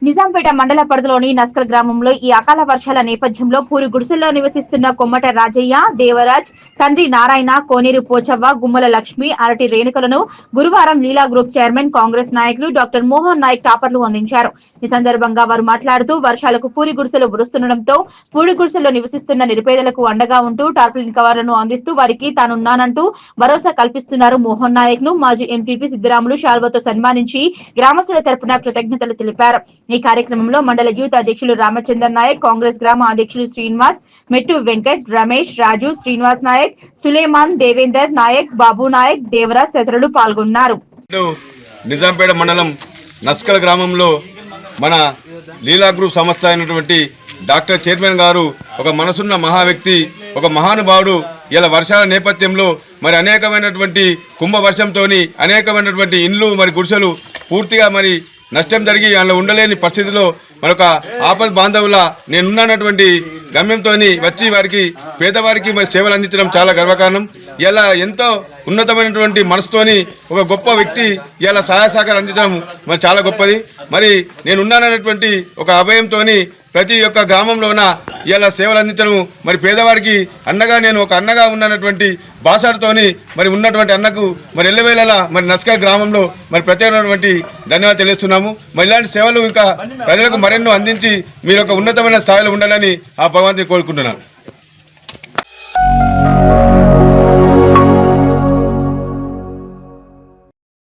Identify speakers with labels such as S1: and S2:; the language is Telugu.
S1: నిజాంపేట మండల పరిధిలోని నస్కల్ గ్రామంలో ఈ అకాల వర్షాల నేపథ్యంలో పూరి గుడిసెల్లో నివసిస్తున్న కొమ్మట రాజయ్య, దేవరాజ్, తండ్రి నారాయణ, కోనేరు పోచవ్వ, గుమ్మల లక్ష్మి, అరటి రేణుకలను గురువారం లీలా గ్రూప్ చైర్మన్ కాంగ్రెస్ నాయకులు డాక్టర్ మోహన్ నాయక్ టాపర్లు అందించారు. ఈ సందర్భంగా వారు మాట్లాడుతూ వర్షాలకు పూరి గుడిసెలు ఉరుస్తుండటంతో పూరి గుడిసెల్లో నివసిస్తున్న నిరుపేదలకు అండగా ఉంటూ టార్పాలిన్ కవర్లను అందిస్తూ వారికి తానున్నానంటూ భరోసా కల్పిస్తున్నారు. మోహన్ నాయక్ ను మాజీ ఎంపీపీ సిద్దిరాములు శాల్వతో సన్మానించి గ్రామస్తుల తరపున కృతజ్ఞతలు తెలిపారు. ఈ కార్యక్రమంలో మండల యూత్ అధ్యక్షులు రామచంద్ర నాయక్, కాంగ్రెస్ గ్రామ అధ్యక్షులు శ్రీనివాస్, మెట్టు వెంకట్, రమేష్, రాజు, శ్రీనివాస్ నాయక్, సులేమాన్, దేవేందర్ నాయక్, బాబు నాయక్, దేవరాజ్ తదితరులు పాల్గొన్నారు.
S2: నిజాంపేట మండలం నస్కల్ గ్రామంలో మన లీలా గ్రూప్ సంస్థ అయినటువంటి డాక్టర్ చైర్మన్ గారు ఒక మనసున్న మహా వ్యక్తి, ఒక మహానుభావుడు. ఇలా వర్షాల నేపథ్యంలో మరి అనేకమైనటువంటి కుంభవర్షంతో అనేకమైనటువంటి ఇండ్లు మరి గుడిసెలు పూర్తిగా మరి నష్టం జరిగి అందులో ఉండలేని పరిస్థితిలో మరొక ఆపద బాంధవుల నేనున్నటువంటి గమ్యంతో వచ్చి వారికి పేదవారికి మరి సేవలు అందించడం చాలా గర్వకారణం. ఇలా ఎంతో ఉన్నతమైనటువంటి మనసుతోని ఒక గొప్ప వ్యక్తి ఇలా సహాయ సహకారం అందించడం మరి చాలా గొప్పది. మరి నేనున్నానన్నటువంటి ఒక అభయంతో ప్రతి ఒక్క గ్రామంలోన ఇలా సేవలు అందించడం మరి పేదవాడికి అన్నగా నేను ఒక అన్నగా ఉన్నటువంటి బాసాడుతోని మరి ఉన్నటువంటి అన్నకు మరి ఎల్లవేళలా మరి నస్కల్ గ్రామంలో మరి ప్రత్యేకమైనటువంటి ధన్యవాదాలు తెలియజేస్తున్నాము. మరి ఇలాంటి సేవలు ఇంకా ప్రజలకు మరెన్నో అందించి మీరు ఒక ఉన్నతమైన స్థాయిలో ఉండాలని ఆ భగవంతుని కోరుకుంటున్నాను.